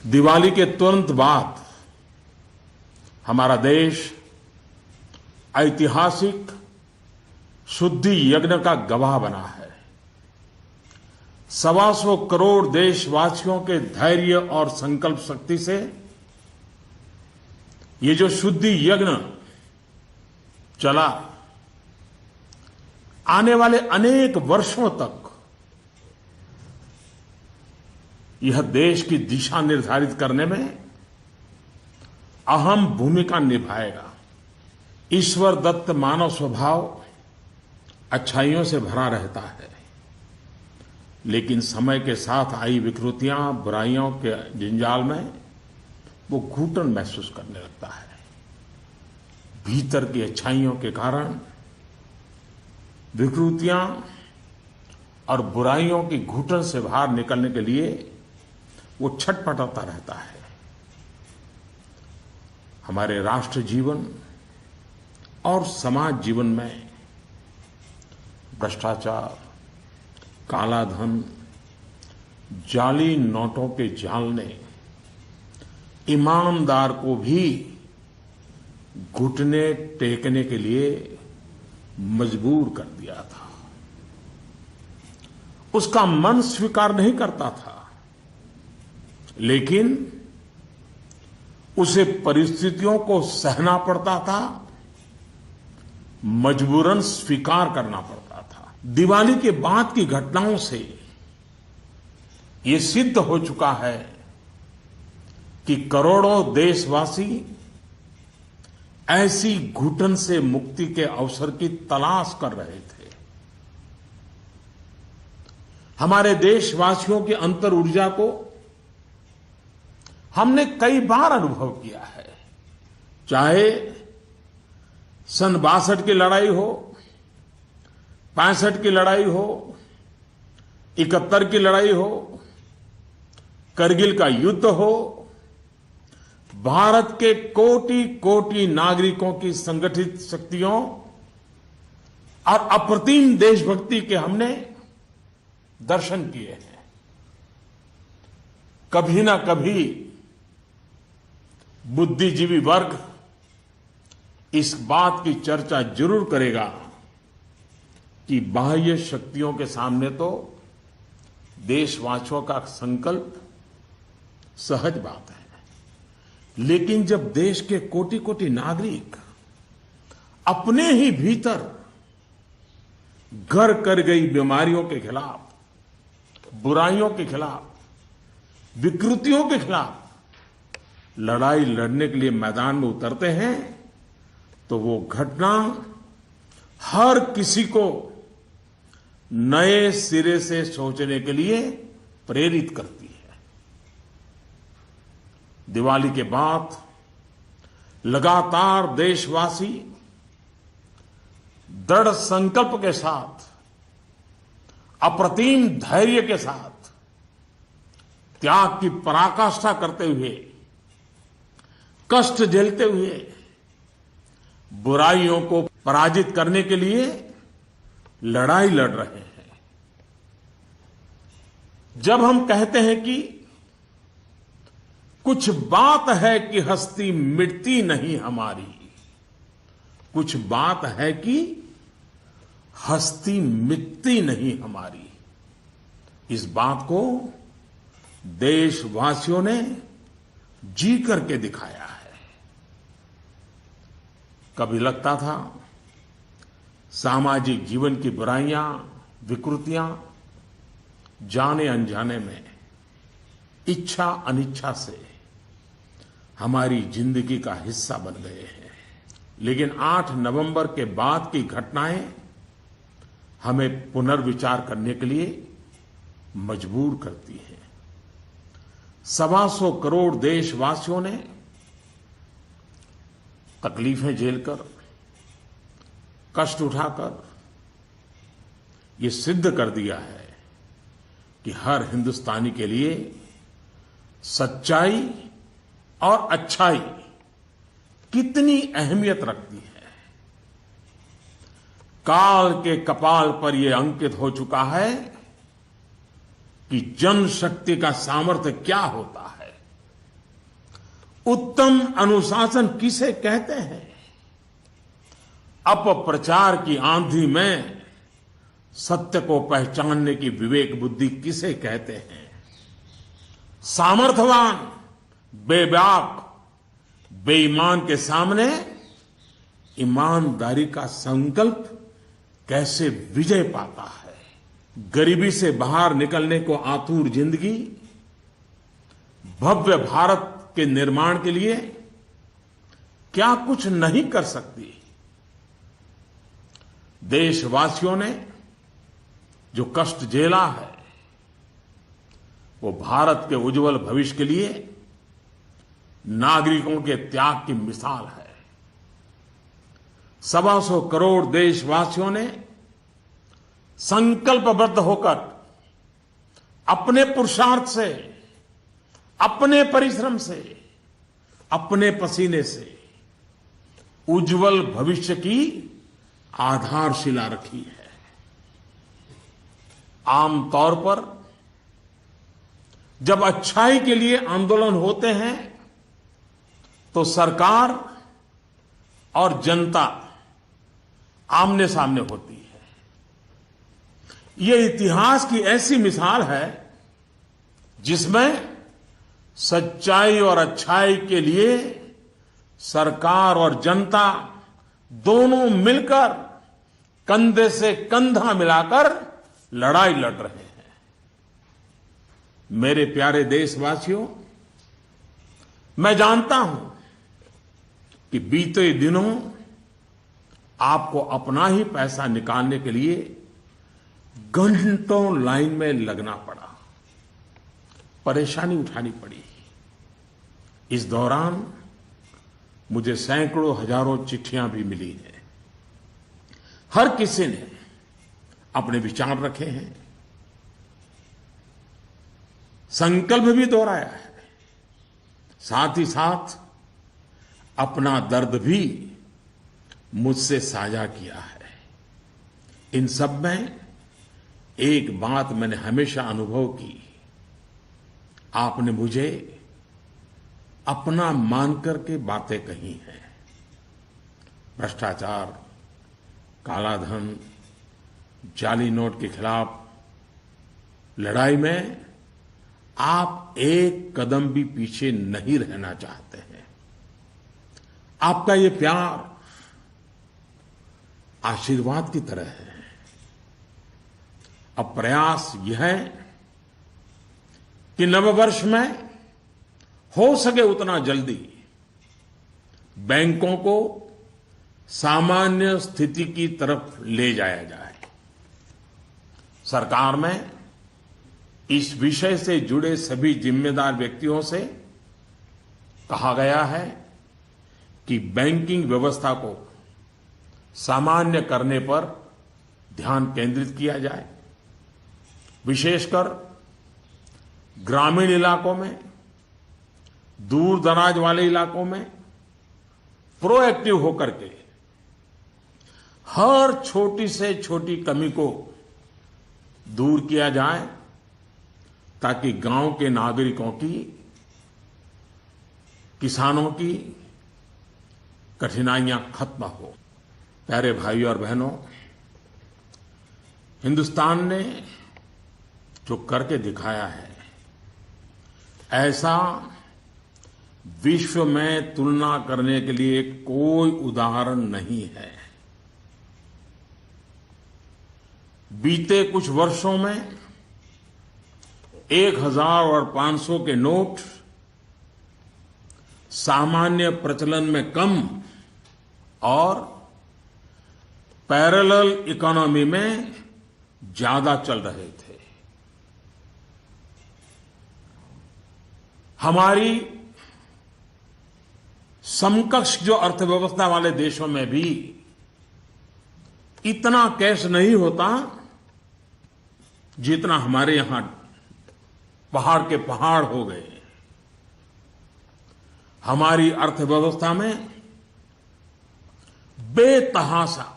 दिवाली के तुरंत बाद हमारा देश ऐतिहासिक शुद्धि यज्ञ का गवाह बना है। 125 करोड़ देशवासियों के धैर्य और संकल्प शक्ति से ये जो शुद्धि यज्ञ चला, आने वाले अनेक वर्षों तक यह देश की दिशा निर्धारित करने में अहम भूमिका निभाएगा। ईश्वर दत्त मानव स्वभाव अच्छाइयों से भरा रहता है, लेकिन समय के साथ आई विकृतियां, बुराइयों के जंजाल में वो घुटन महसूस करने लगता है। भीतर की अच्छाइयों के कारण विकृतियां और बुराइयों की घुटन से बाहर निकलने के लिए वो छटपटाता रहता है। हमारे राष्ट्र जीवन और समाज जीवन में भ्रष्टाचार, काला धन, जाली नोटों के जाल ने ईमानदार को भी घुटने टेकने के लिए मजबूर कर दिया था। उसका मन स्वीकार नहीं करता था, लेकिन उसे परिस्थितियों को सहना पड़ता था, मजबूरन स्वीकार करना पड़ता था। दिवाली के बाद की घटनाओं से ये सिद्ध हो चुका है कि करोड़ों देशवासी ऐसी घुटन से मुक्ति के अवसर की तलाश कर रहे थे। हमारे देशवासियों की अंतर ऊर्जा को हमने कई बार अनुभव किया है। चाहे सन 62 की लड़ाई हो, 65 की लड़ाई हो, 71 की लड़ाई हो, करगिल का युद्ध हो, भारत के कोटि कोटि नागरिकों की संगठित शक्तियों और अप्रतिम देशभक्ति के हमने दर्शन किए हैं। कभी ना कभी बुद्धिजीवी वर्ग इस बात की चर्चा जरूर करेगा कि बाह्य शक्तियों के सामने तो देशवासियों का संकल्प सहज बात है, लेकिन जब देश के कोटि कोटि नागरिक अपने ही भीतर घर कर गई बीमारियों के खिलाफ, बुराइयों के खिलाफ, विकृतियों के खिलाफ लड़ाई लड़ने के लिए मैदान में उतरते हैं, तो वो घटना हर किसी को नए सिरे से सोचने के लिए प्रेरित करती है। दिवाली के बाद लगातार देशवासी दृढ़ संकल्प के साथ, अप्रतिम धैर्य के साथ, त्याग की पराकाष्ठा करते हुए, कष्ट झेलते हुए बुराइयों को पराजित करने के लिए लड़ाई लड़ रहे हैं। जब हम कहते हैं कि कुछ बात है कि हस्ती मिटती नहीं हमारी, कुछ बात है कि हस्ती मिटती नहीं हमारी, इस बात को देशवासियों ने जी करके दिखाया है। कभी लगता था सामाजिक जीवन की बुराइयां, विकृतियां जाने अनजाने में, इच्छा अनिच्छा से हमारी जिंदगी का हिस्सा बन गए हैं। लेकिन 8 नवंबर के बाद की घटनाएं हमें पुनर्विचार करने के लिए मजबूर करती हैं। 125 करोड़ देशवासियों ने तकलीफें झेलकर, कष्ट उठाकर ये सिद्ध कर दिया है कि हर हिंदुस्तानी के लिए सच्चाई और अच्छाई कितनी अहमियत रखती है। काल के कपाल पर यह अंकित हो चुका है कि जनशक्ति का सामर्थ्य क्या होता है। उत्तम अनुशासन किसे कहते हैं? अपप्रचार की आंधी में सत्य को पहचानने की विवेक बुद्धि किसे कहते हैं? सामर्थ्यवान बेबाक बेईमान के सामने ईमानदारी का संकल्प कैसे विजय पाता है? गरीबी से बाहर निकलने को आतुर जिंदगी भव्य भारत के निर्माण के लिए क्या कुछ नहीं कर सकती? देशवासियों ने जो कष्ट झेला है वो भारत के उज्जवल भविष्य के लिए नागरिकों के त्याग की मिसाल है। 125 करोड़ देशवासियों ने संकल्पबद्ध होकर अपने पुरुषार्थ से, अपने परिश्रम से, अपने पसीने से उज्जवल भविष्य की आधारशिला रखी है। आमतौर पर जब अच्छाई के लिए आंदोलन होते हैं तो सरकार और जनता आमने सामने होती है। ये इतिहास की ऐसी मिसाल है जिसमें सच्चाई और अच्छाई के लिए सरकार और जनता दोनों मिलकर कंधे से कंधा मिलाकर लड़ाई लड़ रहे हैं। मेरे प्यारे देशवासियों, मैं जानता हूं कि बीते दिनों आपको अपना ही पैसा निकालने के लिए घंटों लाइन में लगना पड़ा, परेशानी उठानी पड़ी। इस दौरान मुझे सैकड़ों हजारों चिट्ठियां भी मिली हैं। हर किसी ने अपने विचार रखे हैं, संकल्प भी दोहराया है, साथ ही साथ अपना दर्द भी मुझसे साझा किया है। इन सब में एक बात मैंने हमेशा अनुभव की, आपने मुझे अपना मानकर के बातें कही हैं। भ्रष्टाचार, कालाधन, जाली नोट के खिलाफ लड़ाई में आप एक कदम भी पीछे नहीं रहना चाहते हैं। आपका ये प्यार आशीर्वाद की तरह है। अब प्रयास यह है कि नववर्ष में हो सके उतना जल्दी बैंकों को सामान्य स्थिति की तरफ ले जाया जाए। सरकार में इस विषय से जुड़े सभी जिम्मेदार व्यक्तियों से कहा गया है कि बैंकिंग व्यवस्था को सामान्य करने पर ध्यान केंद्रित किया जाए। विशेषकर ग्रामीण इलाकों में, दूर दराज वाले इलाकों में प्रोएक्टिव होकर के हर छोटी से छोटी कमी को दूर किया जाए ताकि गांव के नागरिकों की, किसानों की कठिनाइयां खत्म हो। प्यारे भाइयों और बहनों, हिंदुस्तान ने जो करके दिखाया है ऐसा विश्व में तुलना करने के लिए कोई उदाहरण नहीं है। बीते कुछ वर्षों में 1000 और 500 के नोट सामान्य प्रचलन में कम और पैरेलल इकोनॉमी में ज्यादा चल रहे थे। हमारी समकक्ष जो अर्थव्यवस्था वाले देशों में भी इतना कैश नहीं होता जितना हमारे यहां पहाड़ के पहाड़ हो गए। हमारी अर्थव्यवस्था में बेतहाशा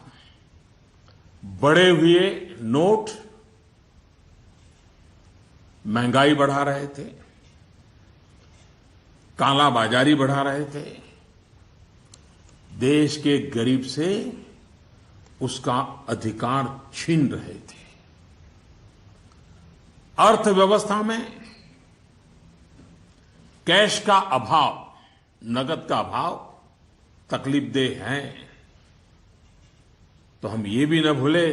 बढ़े हुए नोट महंगाई बढ़ा रहे थे। कालाबाजारी बढ़ा रहे थे, देश के गरीब से उसका अधिकार छीन रहे थे। अर्थव्यवस्था में कैश का अभाव, नगद का अभाव तकलीफदेह है। तो हम ये भी न भूले,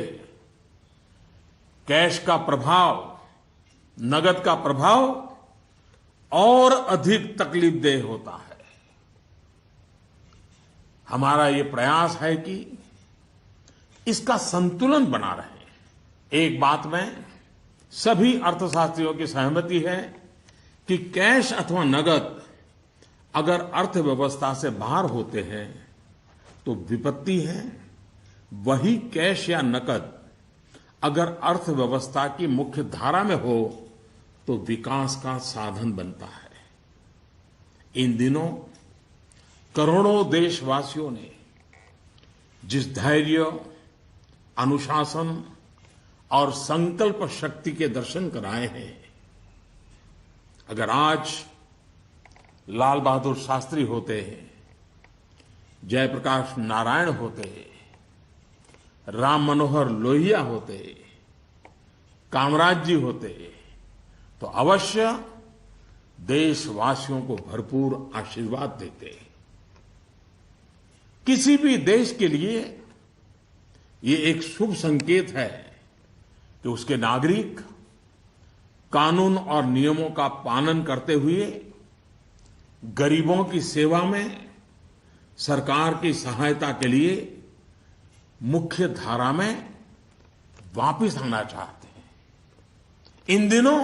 कैश का प्रभाव, नगद का प्रभाव और अधिक तकलीफदेह होता है। हमारा ये प्रयास है कि इसका संतुलन बना रहे। एक बात में सभी अर्थशास्त्रियों की सहमति है कि कैश अथवा नगद अगर अर्थव्यवस्था से बाहर होते हैं तो विपत्ति है। वही कैश या नकद अगर अर्थव्यवस्था की मुख्य धारा में हो तो विकास का साधन बनता है। इन दिनों करोड़ों देशवासियों ने जिस धैर्य, अनुशासन और संकल्प शक्ति के दर्शन कराए हैं, अगर आज लाल बहादुर शास्त्री होते, जयप्रकाश नारायण होते, राम मनोहर लोहिया होते, कामराज जी होते, तो अवश्य देशवासियों को भरपूर आशीर्वाद देते। किसी भी देश के लिए ये एक शुभ संकेत है कि उसके नागरिक कानून और नियमों का पालन करते हुए गरीबों की सेवा में, सरकार की सहायता के लिए मुख्य धारा में वापस आना चाहते हैं। इन दिनों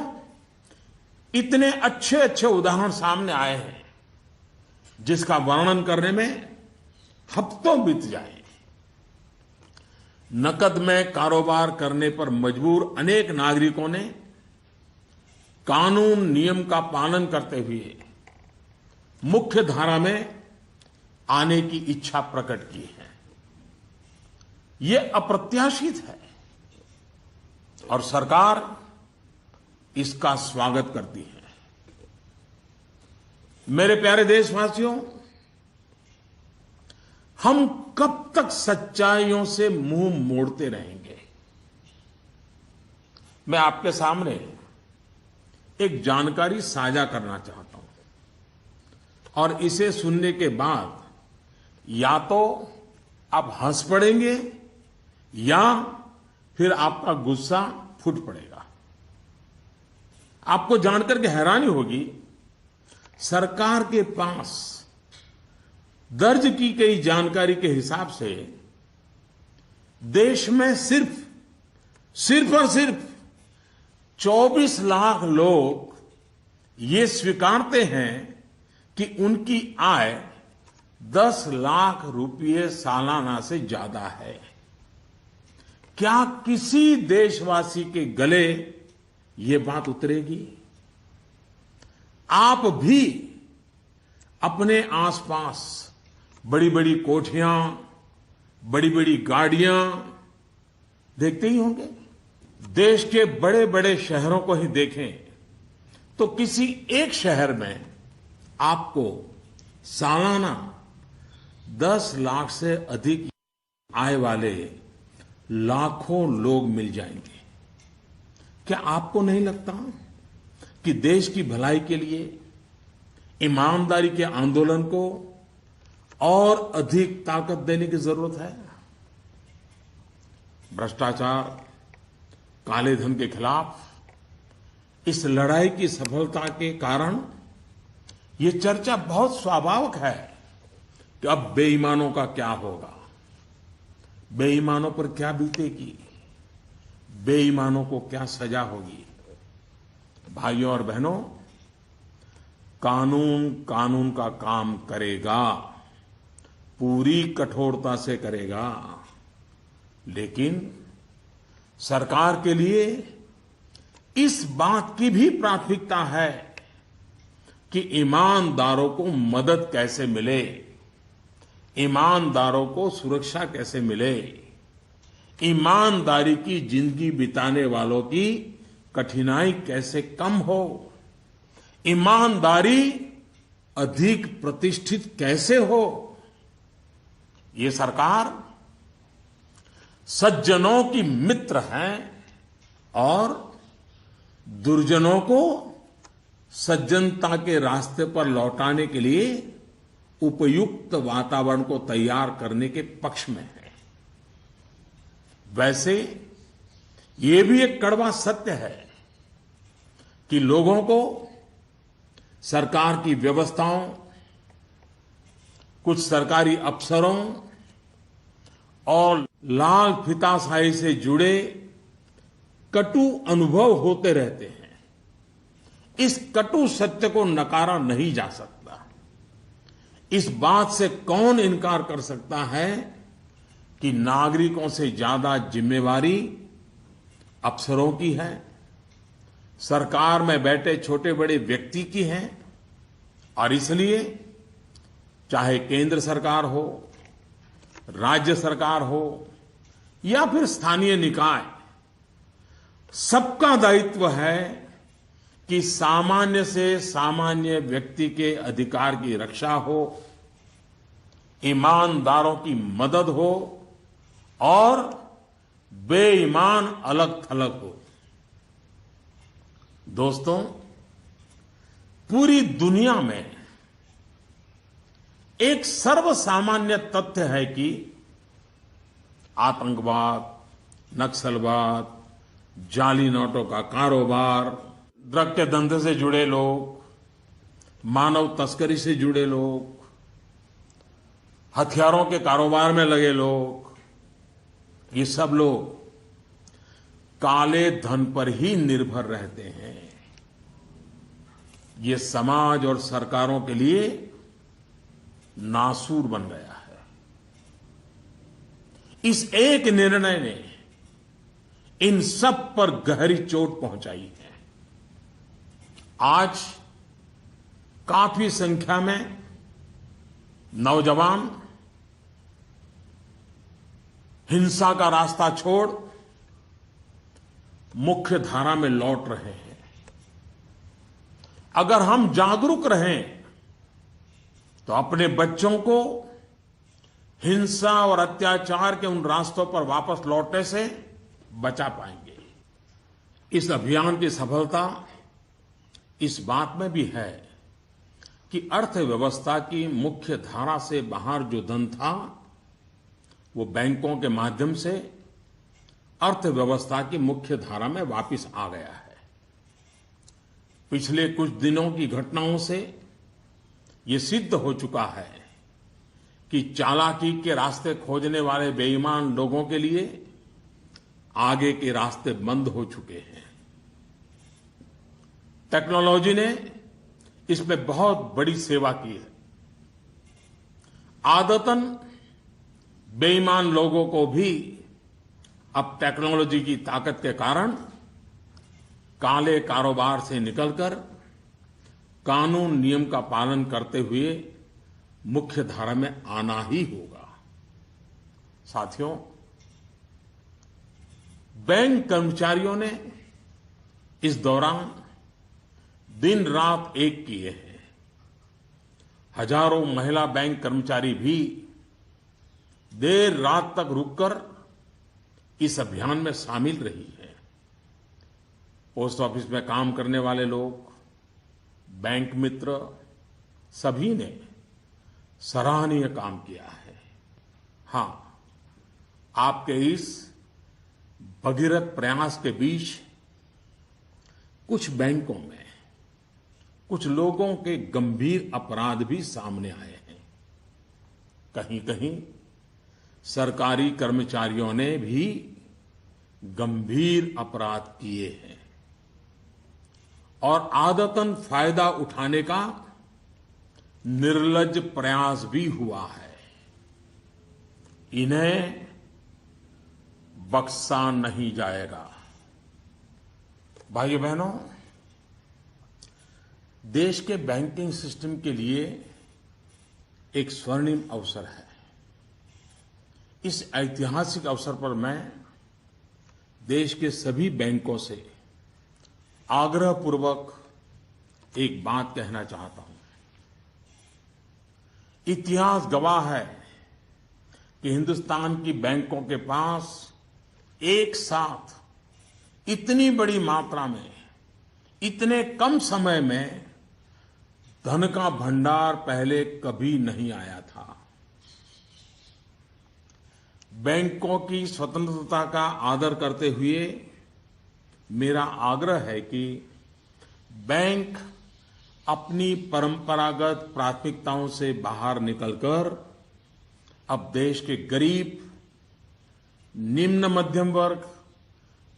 इतने अच्छे अच्छे उदाहरण सामने आए हैं जिसका वर्णन करने में हफ्तों बीत जाए। नकद में कारोबार करने पर मजबूर अनेक नागरिकों ने कानून नियम का पालन करते हुए मुख्य धारा में आने की इच्छा प्रकट की है। ये अप्रत्याशित है और सरकार इसका स्वागत करती है। मेरे प्यारे देशवासियों, हम कब तक सच्चाइयों से मुंह मोड़ते रहेंगे? मैं आपके सामने एक जानकारी साझा करना चाहता हूं और इसे सुनने के बाद या तो आप हंस पड़ेंगे या फिर आपका गुस्सा फूट पड़ेगा। आपको जानकर के हैरानी होगी, सरकार के पास दर्ज की गई जानकारी के हिसाब से देश में सिर्फ और सिर्फ 24 लाख लोग ये स्वीकारते हैं कि उनकी आय 10 लाख रुपये सालाना से ज्यादा है। क्या किसी देशवासी के गले ये बात उतरेगी? आप भी अपने आसपास बड़ी बड़ी कोठियां, बड़ी बड़ी गाड़ियां देखते ही होंगे। देश के बड़े बड़े शहरों को ही देखें तो किसी एक शहर में आपको सालाना 10 लाख से अधिक आय वाले लाखों लोग मिल जाएंगे। क्या आपको नहीं लगता कि देश की भलाई के लिए ईमानदारी के आंदोलन को और अधिक ताकत देने की जरूरत है? भ्रष्टाचार, काले धन के खिलाफ इस लड़ाई की सफलता के कारण ये चर्चा बहुत स्वाभाविक है कि अब बेईमानों का क्या होगा, बेईमानों पर क्या बीतेगी, बेईमानों को क्या सजा होगी। भाइयों और बहनों, कानून का काम करेगा, पूरी कठोरता से करेगा, लेकिन सरकार के लिए इस बात की भी प्राथमिकता है कि ईमानदारों को मदद कैसे मिले, ईमानदारों को सुरक्षा कैसे मिले, ईमानदारी की जिंदगी बिताने वालों की कठिनाई कैसे कम हो। ईमानदारी अधिक प्रतिष्ठित कैसे हो, ये सरकार सज्जनों की मित्र है और दुर्जनों को सज्जनता के रास्ते पर लौटाने के लिए उपयुक्त वातावरण को तैयार करने के पक्ष में है। वैसे ये भी एक कड़वा सत्य है कि लोगों को सरकार की व्यवस्थाओं, कुछ सरकारी अफसरों और लाल फीताशाही से जुड़े कटु अनुभव होते रहते हैं। इस कटु सत्य को नकारा नहीं जा सकता। इस बात से कौन इनकार कर सकता है कि नागरिकों से ज्यादा जिम्मेवारी अफसरों की है, सरकार में बैठे छोटे बड़े व्यक्ति की है। और इसलिए चाहे केंद्र सरकार हो, राज्य सरकार हो या फिर स्थानीय निकाय, सबका दायित्व है कि सामान्य से सामान्य व्यक्ति के अधिकार की रक्षा हो, ईमानदारों की मदद हो और बेईमान अलग थलग हो। दोस्तों, पूरी दुनिया में एक सर्वसामान्य तथ्य है कि आतंकवाद, नक्सलवाद, जाली नोटों का कारोबार, ड्रग के धंधे से जुड़े लोग, मानव तस्करी से जुड़े लोग, हथियारों के कारोबार में लगे लोग, ये सब लोग काले धन पर ही निर्भर रहते हैं। ये समाज और सरकारों के लिए नासूर बन गया है। इस एक निर्णय ने इन सब पर गहरी चोट पहुंचाई है। आज काफी संख्या में नौजवान हिंसा का रास्ता छोड़ मुख्य धारा में लौट रहे हैं। अगर हम जागरूक रहें तो अपने बच्चों को हिंसा और अत्याचार के उन रास्तों पर वापस लौटने से बचा पाएंगे। इस अभियान की सफलता इस बात में भी है कि अर्थव्यवस्था की मुख्य धारा से बाहर जो धन था वो बैंकों के माध्यम से अर्थव्यवस्था की मुख्य धारा में वापस आ गया है। पिछले कुछ दिनों की घटनाओं से ये सिद्ध हो चुका है कि चालाकी के रास्ते खोजने वाले बेईमान लोगों के लिए आगे के रास्ते बंद हो चुके हैं। टेक्नोलॉजी ने इसमें बहुत बड़ी सेवा की है। आदतन बेईमान लोगों को भी अब टेक्नोलॉजी की ताकत के कारण काले कारोबार से निकलकर कानून नियम का पालन करते हुए मुख्य धारा में आना ही होगा। साथियों, बैंक कर्मचारियों ने इस दौरान दिन रात एक किए हैं। हजारों महिला बैंक कर्मचारी भी देर रात तक रुककर इस अभियान में शामिल रही है। पोस्ट ऑफिस में काम करने वाले लोग, बैंक मित्र, सभी ने सराहनीय काम किया है। हां, आपके इस भगीरथ प्रयास के बीच कुछ बैंकों में कुछ लोगों के गंभीर अपराध भी सामने आए हैं। कहीं-कहीं सरकारी कर्मचारियों ने भी गंभीर अपराध किए हैं और आदतन फायदा उठाने का निर्लज्ज प्रयास भी हुआ है। इन्हें बख्शा नहीं जाएगा। भाइयों बहनों, देश के बैंकिंग सिस्टम के लिए एक स्वर्णिम अवसर है। इस ऐतिहासिक अवसर पर मैं देश के सभी बैंकों से आग्रहपूर्वक एक बात कहना चाहता हूं। इतिहास गवाह है कि हिंदुस्तान की बैंकों के पास एक साथ इतनी बड़ी मात्रा में इतने कम समय में धन का भंडार पहले कभी नहीं आया था। बैंकों की स्वतंत्रता का आदर करते हुए मेरा आग्रह है कि बैंक अपनी परंपरागत प्राथमिकताओं से बाहर निकलकर अब देश के गरीब, निम्न मध्यम वर्ग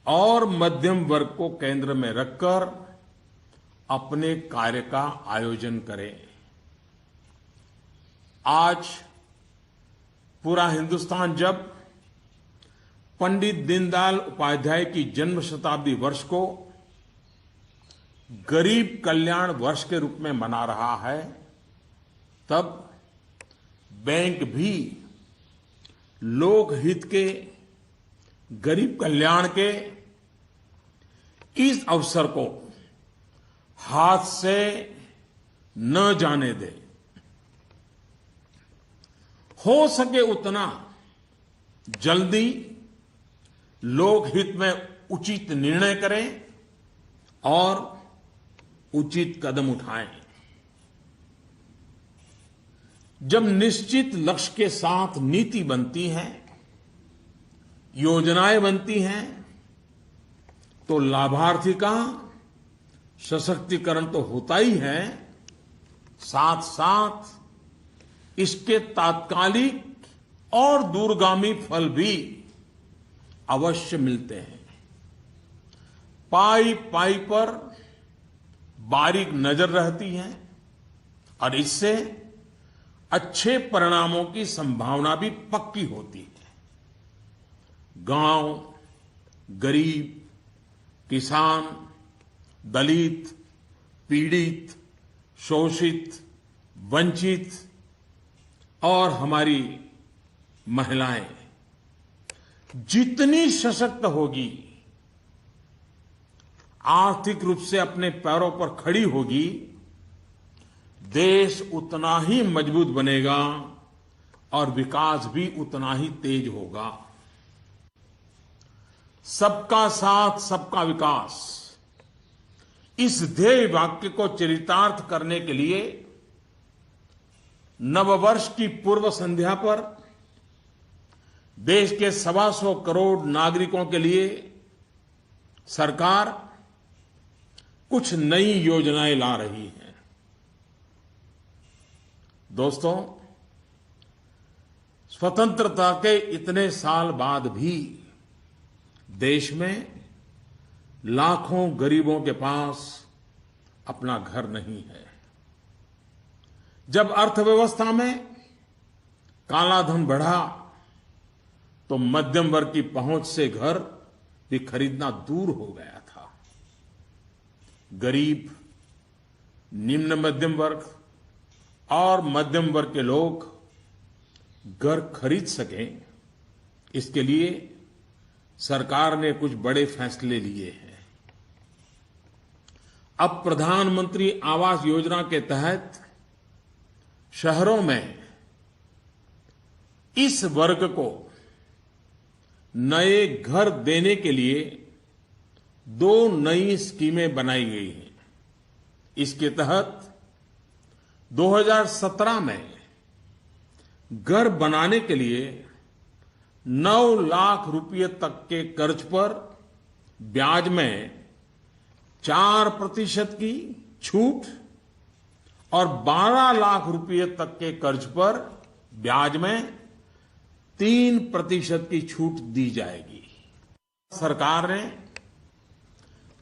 और मध्यम वर्ग को केंद्र में रखकर अपने कार्य का आयोजन करें। आज पूरा हिंदुस्तान जब पंडित दीनदयाल उपाध्याय की जन्म शताब्दी वर्ष को गरीब कल्याण वर्ष के रूप में मना रहा है, तब बैंक भी लोकहित के, गरीब कल्याण के इस अवसर को हाथ से न जाने दे। हो सके उतना जल्दी लोकहित में उचित निर्णय करें और उचित कदम उठाएं। जब निश्चित लक्ष्य के साथ नीति बनती है, योजनाएं बनती हैं, तो लाभार्थी का सशक्तिकरण तो होता ही है, साथ साथ इसके तात्कालिक और दूरगामी फल भी अवश्य मिलते हैं। पाई पाई पर बारीक नजर रहती है और इससे अच्छे परिणामों की संभावना भी पक्की होती है। गांव, गरीब, किसान, दलित, पीड़ित, शोषित, वंचित और हमारी महिलाएं जितनी सशक्त होगी, आर्थिक रूप से अपने पैरों पर खड़ी होगी, देश उतना ही मजबूत बनेगा और विकास भी उतना ही तेज होगा। सबका साथ, सबका विकास, इस ध्येय वाक्य को चरितार्थ करने के लिए नववर्ष की पूर्व संध्या पर देश के 125 करोड़ नागरिकों के लिए सरकार कुछ नई योजनाएं ला रही है। दोस्तों, स्वतंत्रता के इतने साल बाद भी देश में लाखों गरीबों के पास अपना घर नहीं है। जब अर्थव्यवस्था में काला धन बढ़ा तो मध्यम वर्ग की पहुंच से घर भी खरीदना दूर हो गया था। गरीब, निम्न मध्यम वर्ग और मध्यम वर्ग के लोग घर खरीद सकें, इसके लिए सरकार ने कुछ बड़े फैसले लिए हैं। अब प्रधानमंत्री आवास योजना के तहत शहरों में इस वर्ग को नए घर देने के लिए 2 नई स्कीमें बनाई गई हैं। इसके तहत 2017 में घर बनाने के लिए 9 लाख रुपए तक के कर्ज पर ब्याज में 4% की छूट और 12 लाख रुपए तक के कर्ज पर ब्याज में 3% की छूट दी जाएगी। सरकार ने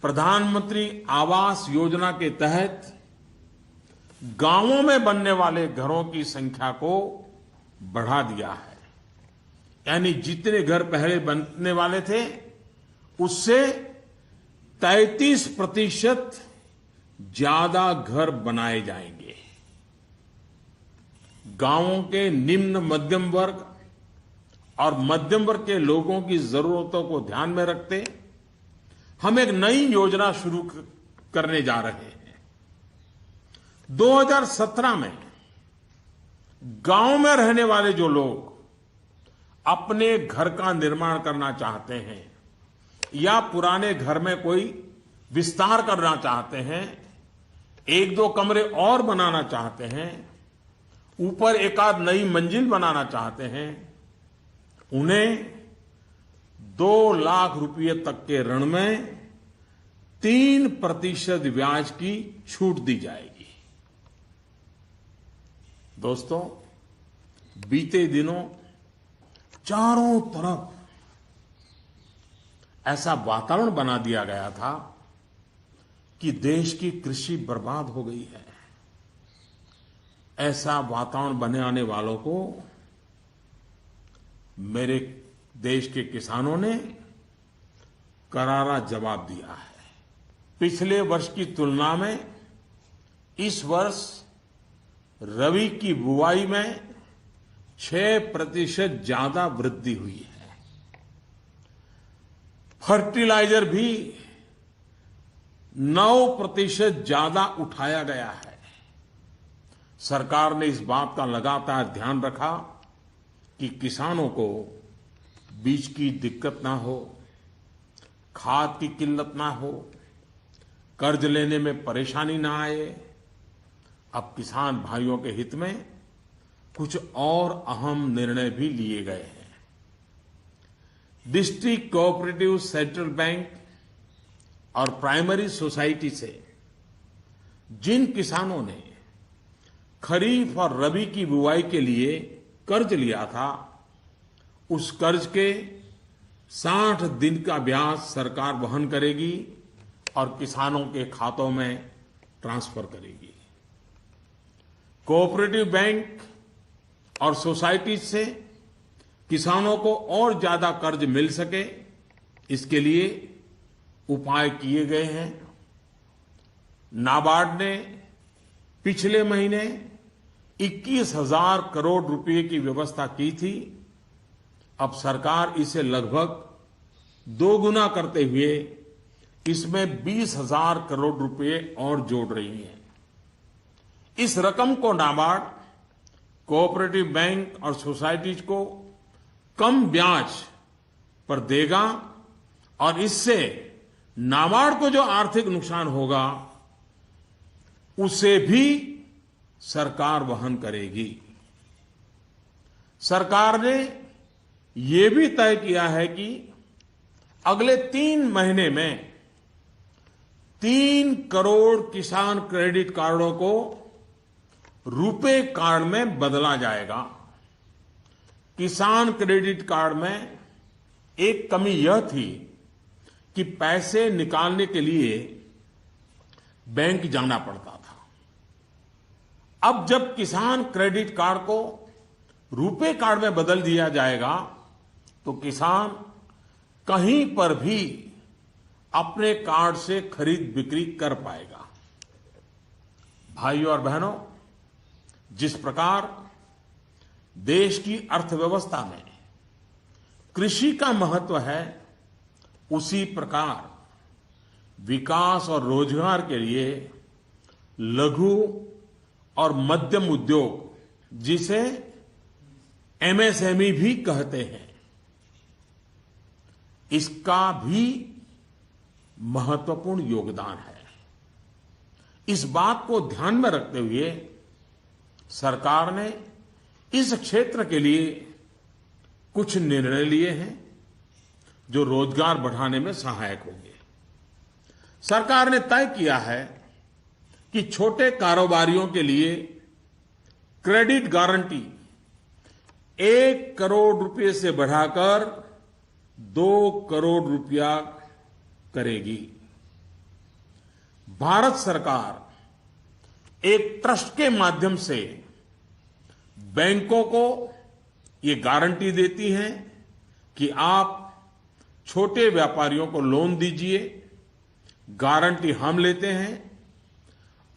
प्रधानमंत्री आवास योजना के तहत गांवों में बनने वाले घरों की संख्या को बढ़ा दिया है। यानी जितने घर पहले बनने वाले थे उससे 33% ज्यादा घर बनाए जाएंगे। गांवों के निम्न मध्यम वर्ग और मध्यम वर्ग के लोगों की जरूरतों को ध्यान में रखते हम एक नई योजना शुरू करने जा रहे हैं। 2017 में गांव में रहने वाले जो लोग अपने घर का निर्माण करना चाहते हैं या पुराने घर में कोई विस्तार करना चाहते हैं, एक दो कमरे और बनाना चाहते हैं, ऊपर एक आध नई मंजिल बनाना चाहते हैं, उन्हें 2 लाख रुपए तक के ऋण में 3% ब्याज की छूट दी जाएगी। दोस्तों, बीते दिनों चारों तरफ ऐसा वातावरण बना दिया गया था कि देश की कृषि बर्बाद हो गई है। ऐसा वातावरण बनाने वालों को मेरे देश के किसानों ने करारा जवाब दिया है। पिछले वर्ष की तुलना में इस वर्ष रबी की बुआई में 6% ज्यादा वृद्धि हुई है। फर्टिलाइजर भी 9% ज्यादा उठाया गया है। सरकार ने इस बात का लगातार ध्यान रखा कि किसानों को बीज की दिक्कत ना हो, खाद की किल्लत ना हो, कर्ज लेने में परेशानी ना आए। अब किसान भाइयों के हित में कुछ और अहम निर्णय भी लिए गए हैं। डिस्ट्रिक्ट कोऑपरेटिव सेंट्रल बैंक और प्राइमरी सोसाइटी से जिन किसानों ने खरीफ और रबी की बुआई के लिए कर्ज लिया था, उस कर्ज के 60 दिन का ब्याज सरकार वहन करेगी और किसानों के खातों में ट्रांसफर करेगी। कोऑपरेटिव बैंक और सोसाइटी से किसानों को और ज्यादा कर्ज मिल सके, इसके लिए उपाय किए गए हैं। नाबार्ड ने पिछले महीने 21,000 करोड़ रुपए की व्यवस्था की थी। अब सरकार इसे लगभग 2 गुना करते हुए इसमें 20,000 करोड़ रुपए और जोड़ रही है। इस रकम को नाबार्ड कोऑपरेटिव बैंक और सोसाइटीज को कम ब्याज पर देगा और इससे नाबार्ड को जो आर्थिक नुकसान होगा उसे भी सरकार वहन करेगी। सरकार ने ये भी तय किया है कि अगले 3 महीने में 3 करोड़ किसान क्रेडिट कार्डों को रुपे कार्ड में बदला जाएगा। किसान क्रेडिट कार्ड में एक कमी यह थी कि पैसे निकालने के लिए बैंक जाना पड़ता था। अब जब किसान क्रेडिट कार्ड को रुपे कार्ड में बदल दिया जाएगा तो किसान कहीं पर भी अपने कार्ड से खरीद बिक्री कर पाएगा। भाइयों और बहनों, जिस प्रकार देश की अर्थव्यवस्था में कृषि का महत्व है, उसी प्रकार विकास और रोजगार के लिए लघु और मध्यम उद्योग, जिसे एमएसएमई भी कहते हैं, इसका भी महत्वपूर्ण योगदान है। इस बात को ध्यान में रखते हुए सरकार ने इस क्षेत्र के लिए कुछ निर्णय लिए हैं जो रोजगार बढ़ाने में सहायक होंगे। सरकार ने तय किया है कि छोटे कारोबारियों के लिए क्रेडिट गारंटी 1 करोड़ रुपए से बढ़ाकर 2 करोड़ रुपया करेगी। भारत सरकार एक ट्रस्ट के माध्यम से बैंकों को ये गारंटी देती है कि आप छोटे व्यापारियों को लोन दीजिए, गारंटी हम लेते हैं।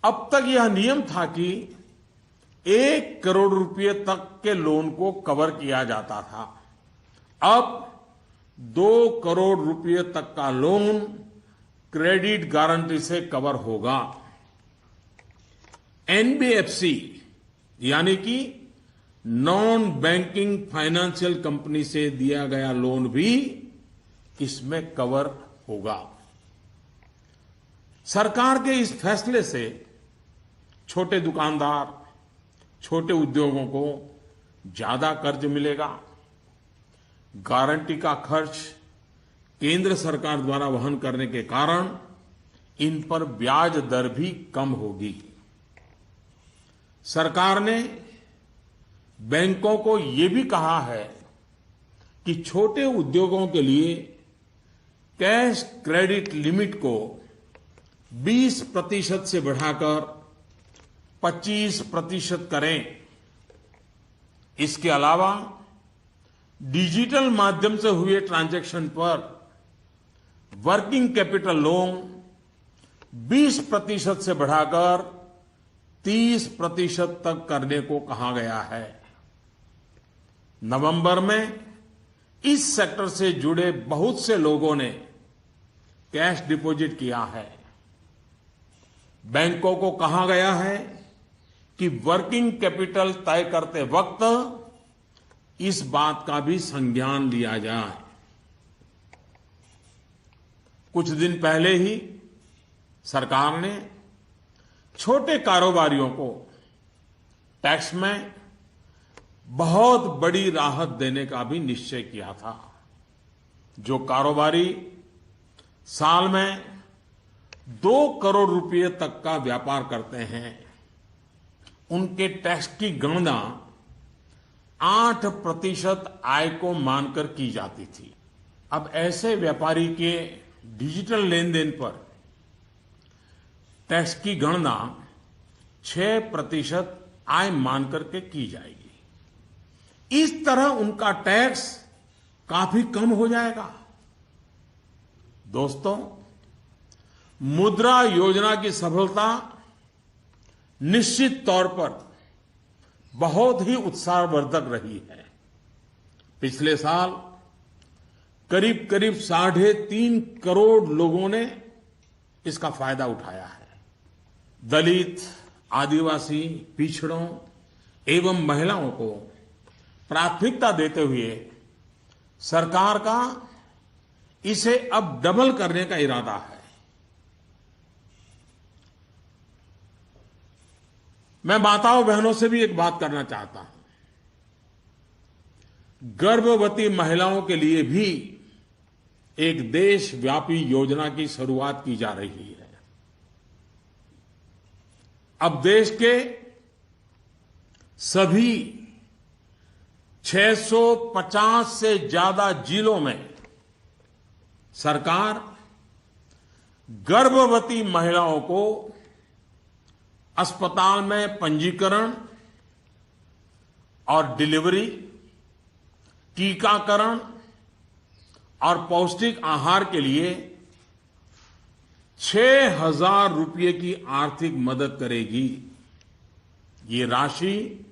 अब तक यह नियम था कि 1 करोड़ रुपए तक के लोन को कवर किया जाता था। अब 2 करोड़ रुपए तक का लोन क्रेडिट गारंटी से कवर होगा। एनबीएफसी यानी कि नॉन बैंकिंग फाइनेंशियल कंपनी से दिया गया लोन भी इसमें कवर होगा। सरकार के इस फैसले से छोटे दुकानदार, छोटे उद्योगों को ज्यादा कर्ज मिलेगा। गारंटी का खर्च केंद्र सरकार द्वारा वहन करने के कारण इन पर ब्याज दर भी कम होगी। सरकार ने बैंकों को ये भी कहा है कि छोटे उद्योगों के लिए कैश क्रेडिट लिमिट को 20% से बढ़ाकर 25% करें। इसके अलावा डिजिटल माध्यम से हुए ट्रांजैक्शन पर वर्किंग कैपिटल लोन 20% से बढ़ाकर 30% तक करने को कहा गया है। नवंबर में इस सेक्टर से जुड़े बहुत से लोगों ने कैश डिपॉजिट किया है। बैंकों को कहा गया है कि वर्किंग कैपिटल तय करते वक्त इस बात का भी संज्ञान लिया जाए। कुछ दिन पहले ही सरकार ने छोटे कारोबारियों को टैक्स में बहुत बड़ी राहत देने का भी निश्चय किया था। जो कारोबारी साल में 2 करोड़ रुपए तक का व्यापार करते हैं, उनके टैक्स की गणना 8% आय को मानकर की जाती थी। अब ऐसे व्यापारी के डिजिटल लेन देन पर टैक्स की गणना 6% आय मानकर के की जाएगी। इस तरह उनका टैक्स काफी कम हो जाएगा। दोस्तों, मुद्रा योजना की सफलता निश्चित तौर पर बहुत ही उत्साहवर्धक रही है। पिछले साल करीब करीब 3.5 करोड़ लोगों ने इसका फायदा उठाया है। दलित, आदिवासी, पिछड़ों एवं महिलाओं को प्राथमिकता देते हुए सरकार का इसे अब डबल करने का इरादा है। मैं माताओं बहनों से भी एक बात करना चाहता हूं। गर्भवती महिलाओं के लिए भी एक देशव्यापी योजना की शुरुआत की जा रही है। अब देश के सभी 650 से ज्यादा जिलों में सरकार गर्भवती महिलाओं को अस्पताल में पंजीकरण और डिलीवरी, टीकाकरण और पौष्टिक आहार के लिए 6,000 रुपये की आर्थिक मदद करेगी। ये राशि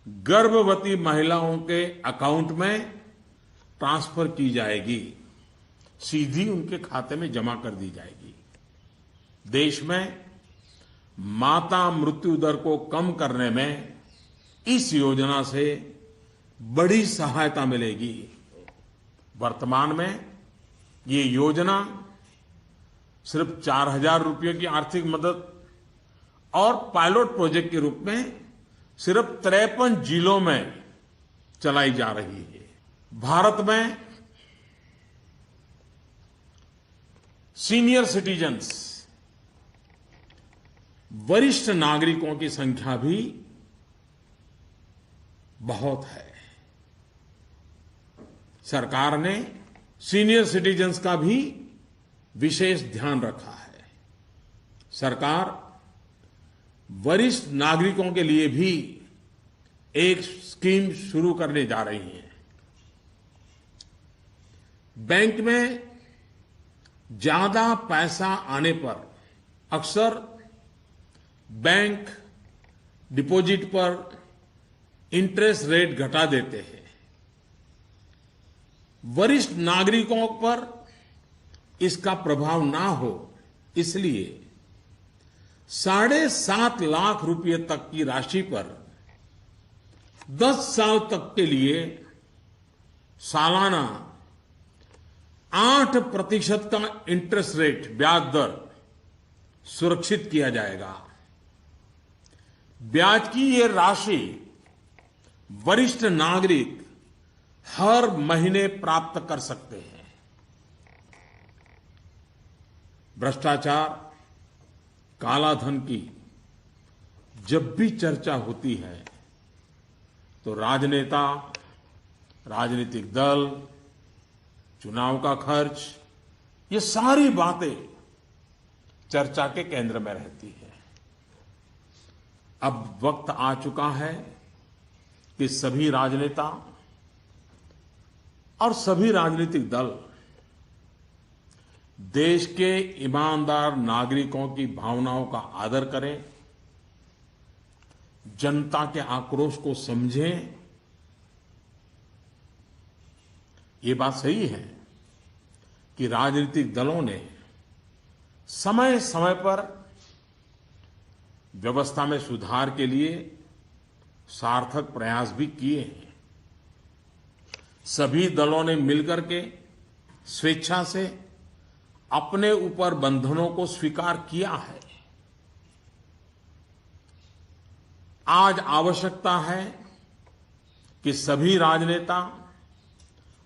गर्भवती महिलाओं के अकाउंट में ट्रांसफर की जाएगी, सीधी उनके खाते में जमा कर दी जाएगी। देश में माता मृत्यु दर को कम करने में इस योजना से बड़ी सहायता मिलेगी। वर्तमान में ये योजना सिर्फ 4,000 रुपये की आर्थिक मदद और पायलट प्रोजेक्ट के रूप में सिर्फ 53 जिलों में चलाई जा रही है। भारत में सीनियर सिटीजन्स, वरिष्ठ नागरिकों की संख्या भी बहुत है। सरकार ने सीनियर सिटीजन्स का भी विशेष ध्यान रखा है। सरकार वरिष्ठ नागरिकों के लिए भी एक स्कीम शुरू करने जा रही है। बैंक में ज्यादा पैसा आने पर अक्सर बैंक डिपॉजिट पर इंटरेस्ट रेट घटा देते हैं। वरिष्ठ नागरिकों पर इसका प्रभाव ना हो, इसलिए 7.5 लाख रुपए तक की राशि पर 10 साल तक के लिए सालाना 8% का इंटरेस्ट रेट, ब्याज दर सुरक्षित किया जाएगा। ब्याज की ये राशि वरिष्ठ नागरिक हर महीने प्राप्त कर सकते हैं। भ्रष्टाचार, कालाधन की जब भी चर्चा होती है तो राजनेता, राजनीतिक दल, चुनाव का खर्च, ये सारी बातें चर्चा के केंद्र में रहती है। अब वक्त आ चुका है कि सभी राजनेता और सभी राजनीतिक दल देश के ईमानदार नागरिकों की भावनाओं का आदर करें, जनता के आक्रोश को समझें। ये बात सही है कि राजनीतिक दलों ने समय समय पर व्यवस्था में सुधार के लिए सार्थक प्रयास भी किए हैं। सभी दलों ने मिलकर के स्वेच्छा से अपने ऊपर बंधनों को स्वीकार किया है। आज आवश्यकता है कि सभी राजनेता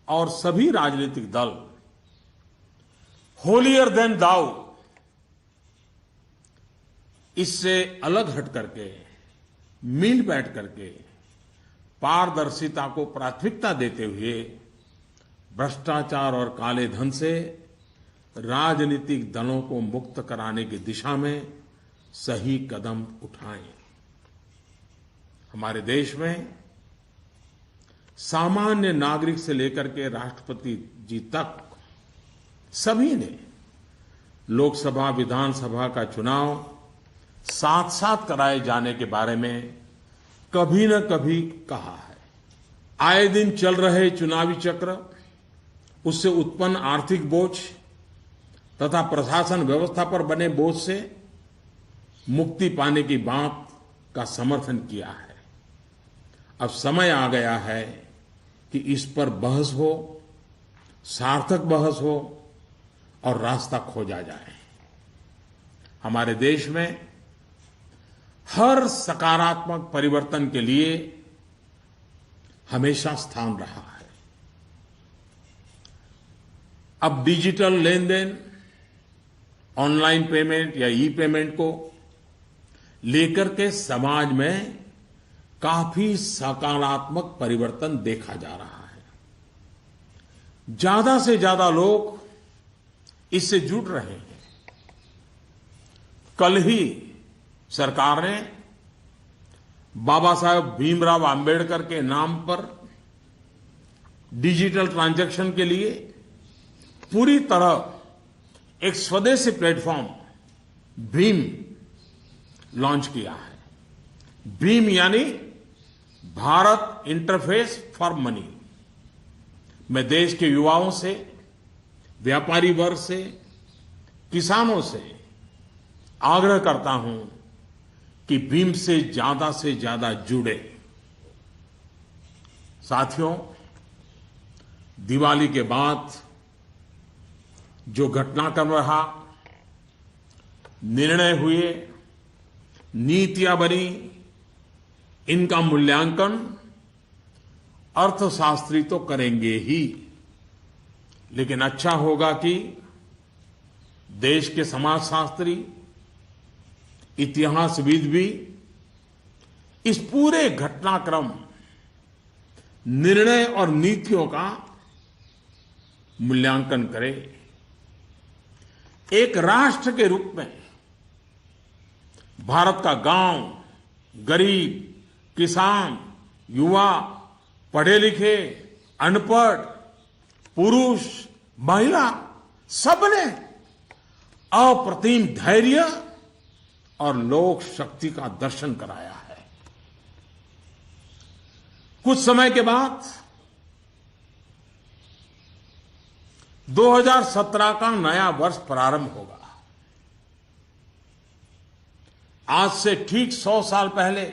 और सभी राजनीतिक दल होलियर देन दाऊ, इससे अलग हट करके, मिल बैठ करके पारदर्शिता को प्राथमिकता देते हुए भ्रष्टाचार और काले धन से राजनीतिक दलों को मुक्त कराने की दिशा में सही कदम उठाएं। हमारे देश में सामान्य नागरिक से लेकर के राष्ट्रपति जी तक सभी ने लोकसभा, विधानसभा का चुनाव साथ साथ कराए जाने के बारे में कभी न कभी कहा है। आए दिन चल रहे चुनावी चक्र, उससे उत्पन्न आर्थिक बोझ तथा प्रशासन व्यवस्था पर बने बोझ से मुक्ति पाने की बात का समर्थन किया है। अब समय आ गया है कि इस पर बहस हो, सार्थक बहस हो और रास्ता खोजा जाए। हमारे देश में हर सकारात्मक परिवर्तन के लिए हमेशा स्थान रहा है। अब डिजिटल लेन देन, ऑनलाइन पेमेंट या ई पेमेंट को लेकर के समाज में काफी सकारात्मक परिवर्तन देखा जा रहा है। ज्यादा से ज्यादा लोग इससे जुड़ रहे हैं। कल ही सरकार ने बाबा साहेब भीमराव अंबेडकर के नाम पर डिजिटल ट्रांजैक्शन के लिए पूरी तरह एक स्वदेशी प्लेटफॉर्म भीम लॉन्च किया है। भीम यानी भारत इंटरफेस फॉर मनी। मैं देश के युवाओं से, व्यापारी वर्ग से, किसानों से आग्रह करता हूं कि भीम से ज्यादा जुड़े। साथियों, दिवाली के बाद जो घटनाक्रम रहा, निर्णय हुए, नीतियां बनी, इनका मूल्यांकन अर्थशास्त्री तो करेंगे ही, लेकिन अच्छा होगा कि देश के समाजशास्त्री, इतिहासविद भी इस पूरे घटनाक्रम, निर्णय और नीतियों का मूल्यांकन करें। एक राष्ट्र के रूप में भारत का गांव, गरीब, किसान, युवा, पढ़े लिखे, अनपढ़, पुरुष, महिला, सबने अप्रतिम धैर्य और लोक शक्ति का दर्शन कराया है। कुछ समय के बाद 2017 का नया वर्ष प्रारंभ होगा। आज से ठीक 100 साल पहले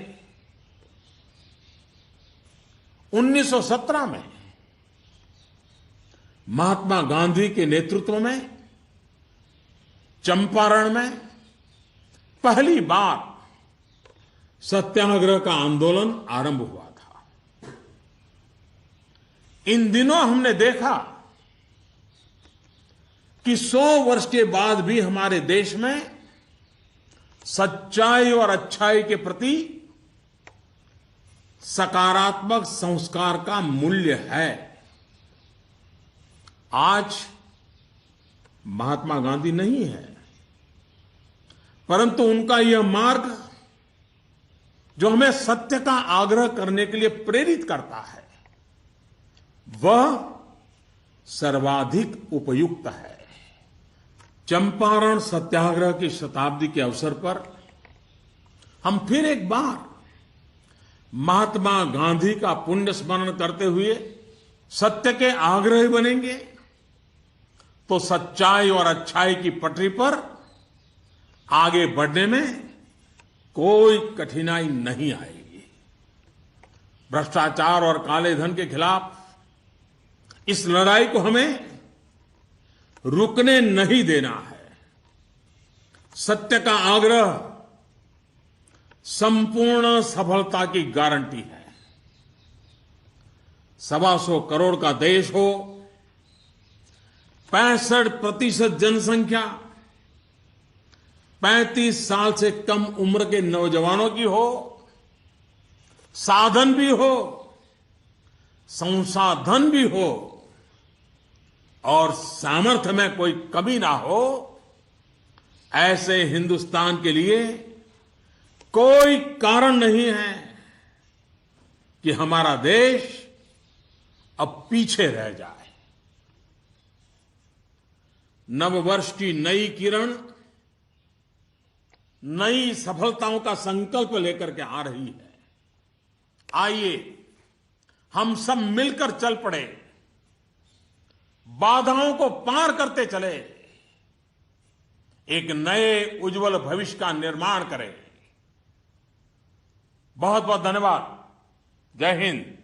1917 में महात्मा गांधी के नेतृत्व में चंपारण में पहली बार सत्याग्रह का आंदोलन आरंभ हुआ था। इन दिनों हमने देखा कि 100 वर्ष के बाद भी हमारे देश में सच्चाई और अच्छाई के प्रति सकारात्मक संस्कार का मूल्य है। आज महात्मा गांधी नहीं है, परंतु उनका यह मार्ग जो हमें सत्य का आग्रह करने के लिए प्रेरित करता है, वह सर्वाधिक उपयुक्त है। चंपारण सत्याग्रह की शताब्दी के अवसर पर हम फिर एक बार महात्मा गांधी का पुण्य स्मरण करते हुए सत्य के आग्रही बनेंगे तो सच्चाई और अच्छाई की पटरी पर आगे बढ़ने में कोई कठिनाई नहीं आएगी। भ्रष्टाचार और काले धन के खिलाफ इस लड़ाई को हमें रुकने नहीं देना है। सत्य का आग्रह संपूर्ण सफलता की गारंटी है। 125 करोड़ का देश हो, 65% जनसंख्या 35 साल से कम उम्र के नौजवानों की हो, साधन भी हो, संसाधन भी हो और सामर्थ्य में कोई कमी ना हो, ऐसे हिंदुस्तान के लिए कोई कारण नहीं है कि हमारा देश अब पीछे रह जाए। नववर्ष की नई किरण नई सफलताओं का संकल्प लेकर के आ रही है। आइए हम सब मिलकर चल पड़े, बाधाओं को पार करते चले, एक नए उज्जवल भविष्य का निर्माण करें। बहुत बहुत धन्यवाद। जय हिंद।